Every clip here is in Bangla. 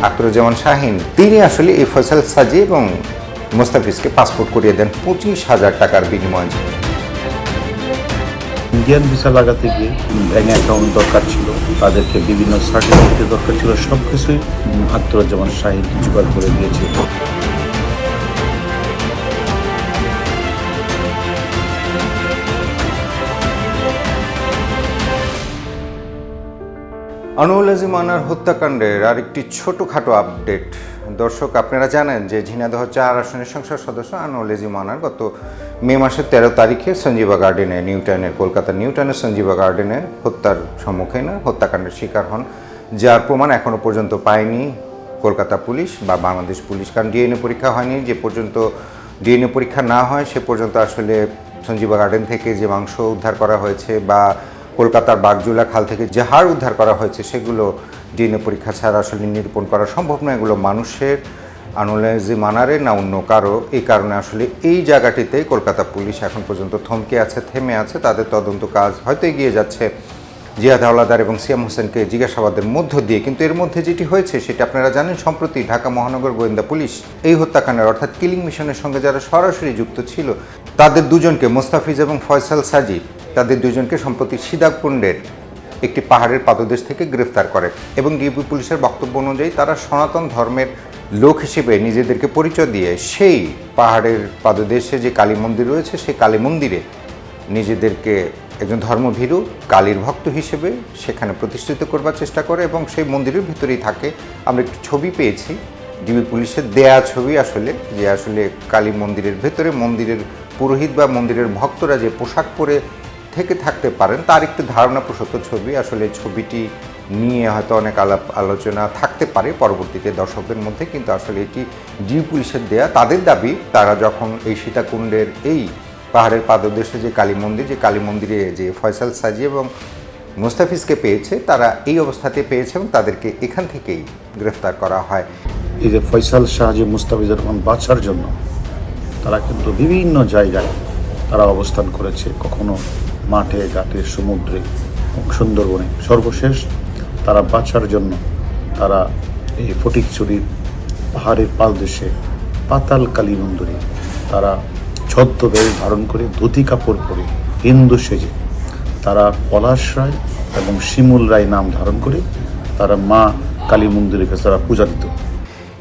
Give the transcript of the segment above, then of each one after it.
আখতারুজ্জামান শাহিন তিনি আসলে এই ফয়সাল সাজি এবং মোস্তাফিজকে পাসপোর্ট করিয়ে দেন 25,000 টাকার বিনিময়ে। ইন্ডিয়ান ভিসা লাগাতে গিয়ে ব্যাঙ্ক অ্যাকাউন্ট দরকার ছিল, তাদেরকে বিভিন্ন সার্টিফিকেট দরকার ছিল, সব কিছুই আখতারুজ্জামান শাহিন জোগাড় করে দিয়েছিল। আনোয়ার আজিম আনার হত্যাকাণ্ডের আরেকটি ছোটোখাটো আপডেট। দর্শক, আপনারা জানেন যে ঝিনাইদহ 4 আসনের সংসদ সদস্য আনোয়ার আজিম আনার গত মে মাসের 13 তারিখে সঞ্জীবা গার্ডেনে কলকাতার নিউটাউনের সঞ্জীবা গার্ডেনে হত্যার সম্মুখীন হত্যাকাণ্ডের শিকার হন, যার প্রমাণ এখনও পর্যন্ত পায়নি কলকাতা পুলিশ বা বাংলাদেশ পুলিশ। কারণ ডিএনএ পরীক্ষা হয়নি, যে পর্যন্ত ডিএনএ পরীক্ষা না হয় সে পর্যন্ত আসলে সঞ্জীবা গার্ডেন থেকে যে মাংস উদ্ধার করা হয়েছে বা কলকাতার বাগজুলা খাল থেকে যে হাড় উদ্ধার করা হয়েছে সেগুলো ডিএনএ পরীক্ষা ছাড়া আসলে নিরূপণ করা সম্ভব নয়। এগুলো মানুষের, আনোয়ার আজিম আনারের না অন্য কারো। এই কারণে আসলে এই জায়গাটিতে কলকাতা পুলিশ এখন পর্যন্ত থেমে আছে। তাদের তদন্ত কাজ হয়তো এগিয়ে যাচ্ছে জিয়াদ হাওলাদার এবং সিয়াম হোসেনকে জিজ্ঞাসাবাদের মধ্য দিয়ে। কিন্তু এর মধ্যে যেটি হয়েছে সেটা আপনারা জানেন, সম্প্রতি ঢাকা মহানগর গোয়েন্দা পুলিশ এই হত্যাকাণ্ডের অর্থাৎ কিলিং মিশনের সঙ্গে যারা সরাসরি যুক্ত ছিল তাদের দুজনকে, মোস্তাফিজ এবং ফয়সাল সাজি, তাদের দুজনকে সম্প্রতি সীতাকুণ্ডের একটি পাহাড়ের পাদদেশ থেকে গ্রেফতার করে এবং ডিবি পুলিশের বক্তব্য অনুযায়ী তারা সনাতন ধর্মের লোক হিসেবে নিজেদেরকে পরিচয় দিয়ে সেই পাহাড়ের পাদদেশে যে কালী মন্দির রয়েছে সেই কালী মন্দিরে নিজেদেরকে একজন ধর্মভীরু কালীর ভক্ত হিসেবে সেখানে প্রতিষ্ঠিত করবার চেষ্টা করে এবং সেই মন্দিরের ভিতরেই থাকে। আমরা একটি ছবি পেয়েছি, ডিবি পুলিশের দেয়া ছবি আসলে, যে আসলে কালী মন্দিরের ভেতরে মন্দিরের পুরোহিত বা মন্দিরের ভক্তরা যে পোশাক পরে থেকে থাকতে পারেন তার একটু ধারণাপ্রসূত ছবি। আসলে ছবিটি নিয়ে হয়তো অনেক আলোচনা থাকতে পারে পরবর্তীতে দর্শকদের মধ্যে, কিন্তু আসলে এটি ডিবি পুলিশের দেয়া। তাদের দাবি তারা যখন এই সীতাকুণ্ডের এই পাহাড়ের পাদদেশে যে কালী মন্দিরে যে ফয়সাল সাজি এবং মোস্তাফিজকে পেয়েছে, তারা এই অবস্থাতে পেয়েছে এবং তাদেরকে এখান থেকেই গ্রেফতার করা হয়। এই যে ফয়সাল সাজি মুস্তাফিজুর রহমান বাঁচার জন্য তারা কিন্তু বিভিন্ন জায়গায় তারা অবস্থান করেছে, কখনো মাঠে ঘাটে সমুদ্রে সুন্দরবনে। সর্বশেষ তারা বাঁচার জন্য তারা এই ফটিকছড়ির পাহাড়ের পাদদেশে পাতাল কালী মন্দিরে তারা ছদ্মবেশ ধারণ করে ধুতি কাপড় পরে হিন্দু সেজে তারা পলাশ রায় এবং শিমুল রায় নাম ধারণ করে তারা মা কালী মন্দিরের কাছে তারা পূজা দিত।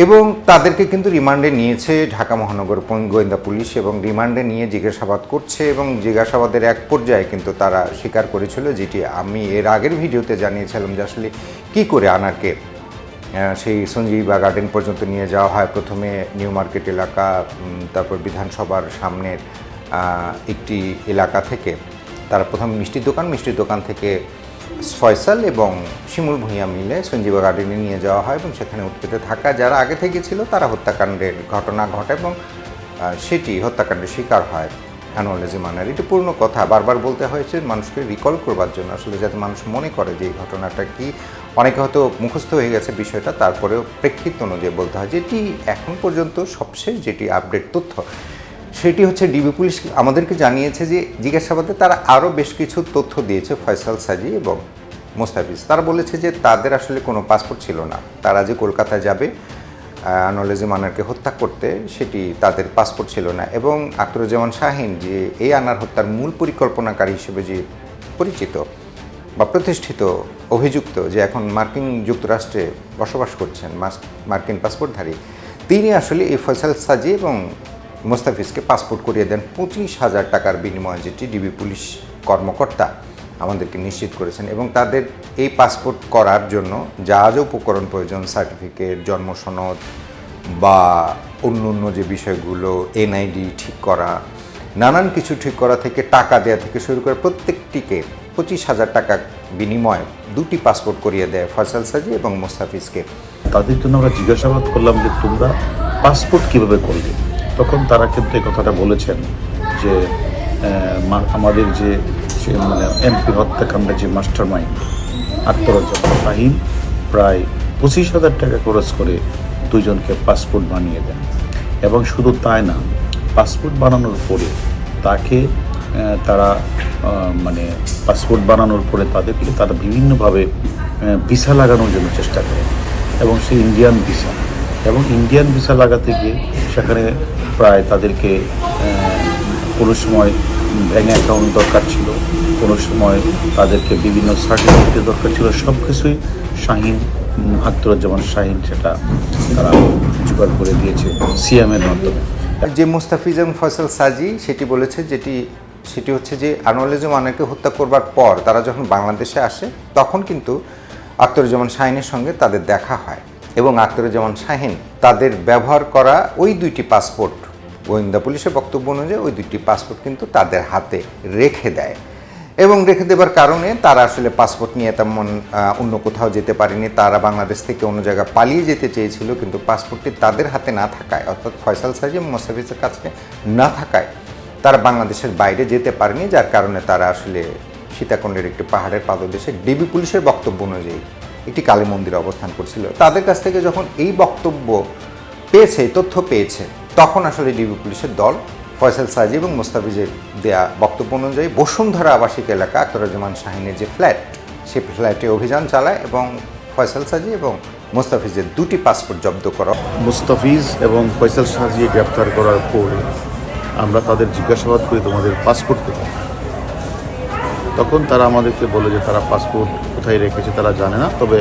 এবং তাদেরকে কিন্তু রিমান্ডে নিয়েছে ঢাকা মহানগর গোয়েন্দা পুলিশ এবং রিমান্ডে নিয়ে জিজ্ঞাসাবাদ করছে এবং জিজ্ঞাসাবাদের এক পর্যায়ে কিন্তু তারা স্বীকার করেছিল, যেটি আমি এর আগের ভিডিওতে জানিয়েছিলাম, যে আসলে কী করে আনারকে সেই সঞ্জীবা গার্ডেন পর্যন্ত নিয়ে যাওয়া হয়। প্রথমে নিউ মার্কেট এলাকা, তারপর বিধানসভার সামনের একটি এলাকা থেকে তারা প্রথম মিষ্টির দোকান থেকে ফয়সাল এবং শিমুল ভূঁইয়া মিলে সঞ্জীবা গার্ডেনে নিয়ে যাওয়া হয় এবং সেখানে উৎপেতে থাকা যারা আগে থেকে ছিল তারা হত্যাকাণ্ডের ঘটনা ঘটে এবং সেটি হত্যাকাণ্ডের শিকার হয় আনোয়ার আজিম আনার। এটি পূর্ণ কথা বারবার বলতে হয়েছে মানুষকে রিকল করবার জন্য, আসলে যাতে মানুষ মনে করে যে এই ঘটনাটা কি। অনেকে হয়তো মুখস্থ হয়ে গেছে বিষয়টা, তারপরেও প্রেক্ষিত অনুযায়ী বলতে হয়। যেটি এখন পর্যন্ত সবশেষ যেটি আপডেট তথ্য সেটি হচ্ছে ডিবি পুলিশ আমাদেরকে জানিয়েছে যে জিজ্ঞাসাবাদে তারা আরও বেশ কিছু তথ্য দিয়েছে ফয়সাল সাজি এবং মোস্তাফিজ। তারা বলেছে যে তাদের আসলে কোনো পাসপোর্ট ছিল না, তারা যে কলকাতায় যাবে আনোয়ার আজিম আনারকে হত্যা করতে সেটি তাদের পাসপোর্ট ছিল না। এবং আখতারুজ্জামান শাহিন যে এই আনার হত্যার মূল পরিকল্পনাকারী হিসেবে যে পরিচিত বা প্রতিষ্ঠিত অভিযুক্ত, যে এখন মার্কিন যুক্তরাষ্ট্রে বসবাস করছেন, মার্কিন পাসপোর্টধারী, তিনি আসলে এই ফয়সাল সাজি এবং মোস্তাফিজকে পাসপোর্ট করিয়ে দেন 25,000 টাকার বিনিময়ে, যেটি ডিবি পুলিশ কর্মকর্তা আমাদেরকে নিশ্চিত করেছেন। এবং তাদের এই পাসপোর্ট করার জন্য যা যা উপকরণ প্রয়োজন, সার্টিফিকেট, জন্ম সনদ বা অন্য যে বিষয়গুলো, এনআইডি ঠিক করা, নানান কিছু ঠিক করা থেকে টাকা দেওয়া থেকে শুরু করে প্রত্যেকটিকে 25,000 টাকা বিনিময়ে দুটি পাসপোর্ট করিয়ে দেয় ফয়সাল সাজি এবং মোস্তাফিজকে। তাদের জন্য আমরা জিজ্ঞাসাবাদ করলাম যে তোমরা পাসপোর্ট কীভাবে করবে, তখন তারা কিন্তু এই কথাটা বলেছেন যে আমাদের যে মানে এমপি হত্যাকাণ্ডের যে মাস্টার মাইন্ড আখতারুজ্জামান শাহিন প্রায় 25,000 টাকা খরচ করে দুজনকে পাসপোর্ট বানিয়ে দেন। এবং শুধু তাই না, পাসপোর্ট বানানোর পরে তাকে তারা মানে পাসপোর্ট বানানোর পরে তাদেরকে তারা বিভিন্নভাবে ভিসা লাগানোর জন্য চেষ্টা করে এবং সেই ইন্ডিয়ান ভিসা, এবং ইন্ডিয়ান ভিসা লাগাতে গিয়ে সেখানে প্রায় তাদেরকে কোনো সময় ব্যাঙ্ক অ্যাকাউন্ট দরকার ছিল, কোনো সময় তাদেরকে বিভিন্ন সার্টিফিকেটের দরকার ছিল। সব কিছুই শাহীন, আখতারুজ্জামান শাহীন সেটা তারা জোগাড় করে দিয়েছে সিএমের মাধ্যমে। যে মুস্তাফিজ এবং ফয়সাল সাজি সেটি বলেছে, সেটি হচ্ছে যে আনোয়ারুজ্জামানকে হত্যা করবার পর তারা যখন বাংলাদেশে আসে তখন কিন্তু আখতারুজ্জামান শাহীনের সঙ্গে তাদের দেখা হয় এবং আখতারুজ্জামান শাহীন তাদের ব্যবহার করা ওই দুইটি পাসপোর্ট, গোয়েন্দা পুলিশের বক্তব্য অনুযায়ী ওই দুইটি পাসপোর্ট কিন্তু তাদের হাতে রেখে দেয় এবং রেখে দেবার কারণে তারা আসলে পাসপোর্ট নিয়ে তেমন অন্য কোথাও যেতে পারেনি। তারা বাংলাদেশ থেকে অন্য জায়গায় পালিয়ে যেতে চেয়েছিল, কিন্তু পাসপোর্টটি তাদের হাতে না থাকায়, অর্থাৎ ফয়সাল সাজি এবং মোস্তাফিজের কাছে না থাকায় তারা বাংলাদেশের বাইরে যেতে পারেনি, যার কারণে তারা আসলে সীতাকুণ্ডের একটি পাহাড়ের পাদদেশে ডিবি পুলিশের বক্তব্য অনুযায়ী একটি কালী মন্দিরে অবস্থান করছিল। তাদের কাছ থেকে যখন এই বক্তব্য পেয়েছে, তথ্য পেয়েছে, তখন আসলে ডিবি পুলিশের দল ফয়সাল সাজি এবং মোস্তাফিজের দেয়া বক্তব্য অনুযায়ী বসুন্ধরা আবাসিক এলাকা আখতারুজ্জামান শাহীনের যে ফ্ল্যাট, সেই ফ্ল্যাটে অভিযান চালায় এবং ফয়সাল সাজি এবং মোস্তাফিজের দুটি পাসপোর্ট জব্দ করা। মুস্তাফিজ এবং ফয়সাল সাজি গ্রেপ্তার করার পরে আমরা তাদের জিজ্ঞাসাবাদ করি, তোমাদের পাসপোর্ট কোথায়? তখন তারা আমাদেরকে বলে যে তারা পাসপোর্ট কোথায় রেখেছে তারা জানে না, তবে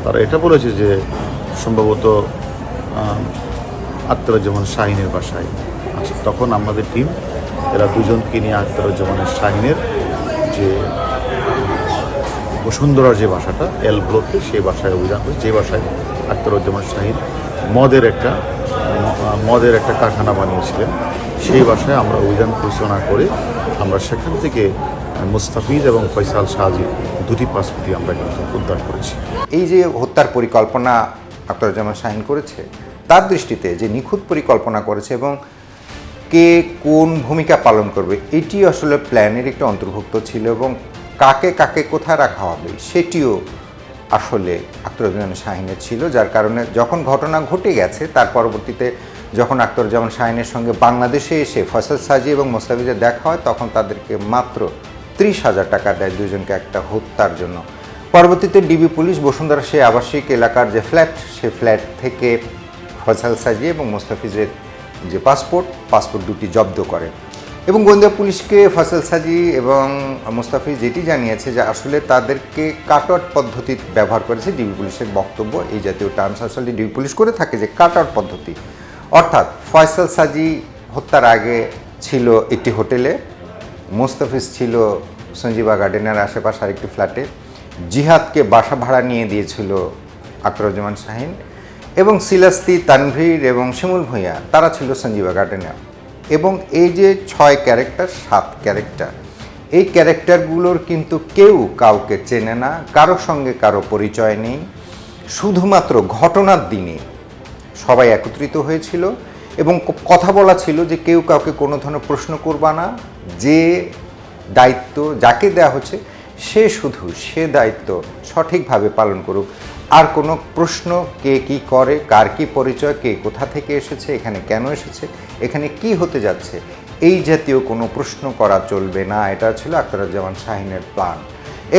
তারা এটা বলেছে যে সম্ভবত আখতারুজ্জামান শাহীনের বাসায় আছে। তখন আমাদের টিম এরা দুজনকে নিয়ে আখতারুজ্জামানের শাহীনের যে বসুন্ধরার যে বাসাটা এল ব্লকে, সেই বাসায় অভিযান করে, যে বাসায় আখতারুজ্জামান শাহীন মদের একটা কারখানা বানিয়েছিলেন, সেই বাসায় আমরা অভিযান পরিচালনা করে আমরা সেখান থেকে মুস্তাফিজ এবং ফয়সাল সাজি দুটি পাসপোর্টই আমরা কিন্তু উদ্ধার করেছি। এই যে হত্যার পরিকল্পনা আখতারুজ্জামান শাহীন করেছে, তার দৃষ্টিতে যে নিখুঁত পরিকল্পনা করেছে এবং কে কোন ভূমিকা পালন করবে, এটি আসলে প্ল্যানের একটি অন্তর্ভুক্ত ছিল এবং কাকে কাকে কোথায় রাখা হবে সেটিও আসলে আখতারুজ্জামান শাহীনের ছিল, যার কারণে যখন ঘটনা ঘটে গেছে তার পরবর্তীতে যখন আখতারুজ্জামান শাহীনের সঙ্গে বাংলাদেশে এসে ফয়সাল সাজি এবং মোস্তাফিজের দেখা হয়, তখন তাদেরকে মাত্র 30,000 টাকা দেয় দুজনকে একটা হত্যার জন্য। পরবর্তীতে ডিবি পুলিশ বসুন্ধরা সেই আবাসিক এলাকার যে ফ্ল্যাট, সেই ফ্ল্যাট থেকে ফয়সাল সাজি এবং মোস্তাফিজের যে পাসপোর্ট দুটি জব্দ করে এবং গোয়েন্দা পুলিশকে ফয়সাল সাজি এবং মোস্তাফিজ যেটি জানিয়েছে যে আসলে তাদেরকে কাটআউট পদ্ধতি ব্যবহার করেছে। ডিবি পুলিশের বক্তব্য, এই জাতীয় টার্মস আসলে ডিবি পুলিশ করে থাকে যে কাটআউট পদ্ধতি, অর্থাৎ ফয়সাল সাজি হত্যার আগে ছিল একটি হোটেলে, মোস্তাফিজ ছিল সঞ্জীবা গার্ডেনের আশেপাশে আরেকটি ফ্ল্যাটে, জিহাদকে বাসা ভাড়া নিয়ে দিয়েছিল আখতারুজ্জামান শাহীন এবং সিলাস্তি, তানভীর এবং শিমুল ভূঁইয়া তারা ছিল সঞ্জীবা গার্ডেনে। এবং এই যে 6 ক্যারেক্টার 7 ক্যারেক্টার, এই ক্যারেক্টারগুলোর কিন্তু কেউ কাউকে চেনে না, কারো সঙ্গে কারো পরিচয় নেই। শুধুমাত্র ঘটনার দিনে সবাই একত্রিত হয়েছিল এবং কথা বলা ছিল যে কেউ কাউকে কোনো ধরনের প্রশ্ন করবা না, যে দায়িত্ব যাকে দেওয়া হচ্ছে সে দায়িত্ব সঠিকভাবে পালন করুক, আর কোনো প্রশ্ন কে কি করে, কার কি পরিচয়, কে কোথা থেকে এসেছে, এখানে কেন এসেছে, এখানে কি হতে যাচ্ছে, এই জাতীয় কোনো প্রশ্ন করা চলবে না। এটা ছিল আখতারুজ্জামান শাহীনের প্ল্যান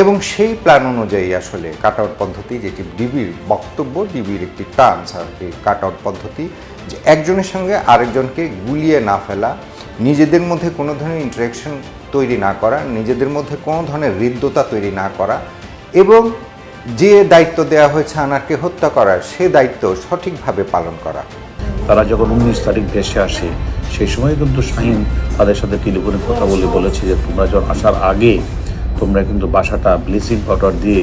এবং সেই প্ল্যান অনুযায়ী আসলে কাটআউট পদ্ধতি, যেটি ডিবির বক্তব্য, ডিবির একটি টার্মস আর কি কাটআউট পদ্ধতি, যে একজনের সঙ্গে আরেকজনকে গুলিয়ে না ফেলা, নিজেদের মধ্যে কোনো ধরনের ইন্টারেকশন তৈরি না করা, নিজেদের মধ্যে কোনো ধরনের হৃদ্যতা তৈরি না করা এবং যে দায়িত্ব দেওয়া হয়েছে আনারকে হত্যা করার, সে দায়িত্ব সঠিকভাবে পালন করা। তারা যখন 19 তারিখ দেশে আসে, সেই সময় কিন্তু শাহীন তাদের সাথে টেলিফোনে কথা বলেছে যে তোমরা যখন আসার আগে তোমরা কিন্তু বাসাটা ব্লিচিং পাউডার দিয়ে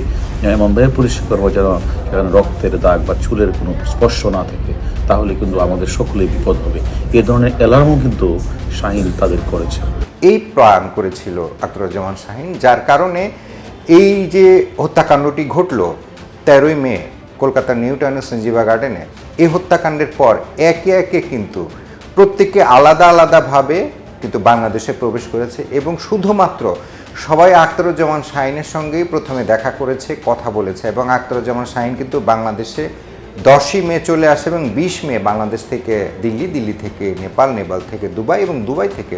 এমনভাবে পরিষ্কার করবো যেন সেখানে রক্তের দাগ বা চুলের কোনো স্পর্শ না থাকে, তাহলে কিন্তু আমাদের সকলেই বিপদ হবে। এ ধরনের অ্যালার্মও কিন্তু শাহীন তাদের করেছে। এই প্ল্যান করেছিল আখতারুজ্জামান শাহীন, যার কারণে এই যে হত্যাকাণ্ডটি ঘটল 13ই মে কলকাতার নিউ টাউনের সঞ্জীবা গার্ডেনে, এই হত্যাকাণ্ডের পর একে একে কিন্তু প্রত্যেকে আলাদা আলাদাভাবে কিন্তু বাংলাদেশে প্রবেশ করেছে এবং শুধুমাত্র সবাই আখতারুজ্জামান শাহীনের সঙ্গেই প্রথমে দেখা করেছে, কথা বলেছে এবং আখতারুজ্জামান শাহীন কিন্তু বাংলাদেশে 10ই মে চলে আসে এবং 20 মে বাংলাদেশ থেকে দিল্লি থেকে নেপাল থেকে দুবাই এবং দুবাই থেকে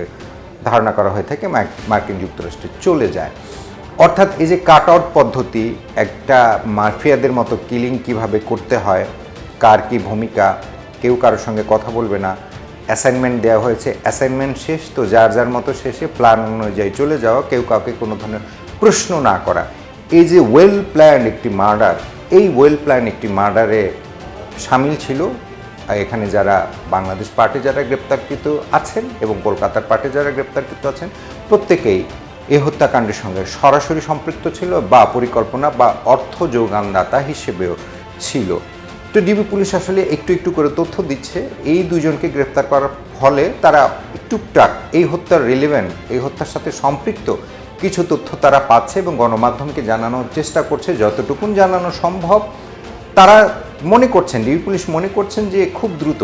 ধারণা করা হয়ে থাকে মার্কিন যুক্তরাষ্ট্রে চলে যায়। অর্থাৎ এই যে কাট আউট পদ্ধতি, একটা মাফিয়াদের মতো কিলিং কিভাবে করতে হয় কার কী ভূমিকা, কেউ কারোর সঙ্গে কথা বলবে না, অ্যাসাইনমেন্ট দেওয়া হয়েছে, অ্যাসাইনমেন্ট শেষ তো যার যার মতো শেষে প্ল্যান অনুযায়ী চলে যাওয়া, কেউ কাউকে কোনো ধরনের প্রশ্ন না করা। এই যে ওয়েল প্ল্যান্ড একটি মার্ডার, এই ওয়েল প্ল্যান্ড একটি মার্ডারে সামিল ছিল এখানে যারা বাংলাদেশ পার্টি যারা গ্রেপ্তারকৃত আছেন এবং কলকাতার পার্টি যারা গ্রেপ্তারকৃত আছেন, প্রত্যেকেই এই হত্যাকাণ্ডের সঙ্গে সরাসরি সম্পৃক্ত ছিল বা পরিকল্পনা বা অর্থ যোগানদাতা হিসেবেও ছিল। তো ডিবি পুলিশ আসলে একটু একটু করে তথ্য দিচ্ছে। এই দুজনকে গ্রেপ্তার করার ফলে তারা টুকটাক এই হত্যার রিলেভেন্ট, এই হত্যার সাথে সম্পৃক্ত কিছু তথ্য তারা পাচ্ছে এবং গণমাধ্যমকে জানানোর চেষ্টা করছে যতটুকুন জানানো সম্ভব। তারা মনে করছেন, ডিবি পুলিশ মনে করছেন যে খুব দ্রুত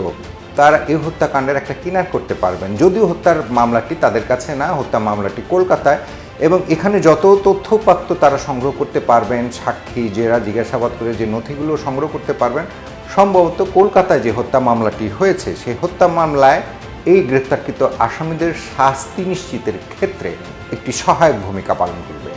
তারা এই হত্যাকাণ্ডের একটা কিনার করতে পারবেন, যদিও হত্যার মামলাটি তাদের কাছে না, হত্যা মামলাটি কলকাতায়, এবং এখানে যত তথ্যপাত্র তারা সংগ্রহ করতে পারবেন, সাক্ষী জেরা জিজ্ঞাসাবাদ করে যে নথিগুলো সংগ্রহ করতে পারবেন, সম্ভবত কলকাতায় যে হত্যা মামলাটি হয়েছে সেই হত্যা মামলায় এই গ্রেপ্তারকৃত আসামিদের শাস্তি নিশ্চিতের ক্ষেত্রে একটি সহায়ক ভূমিকা পালন করবে।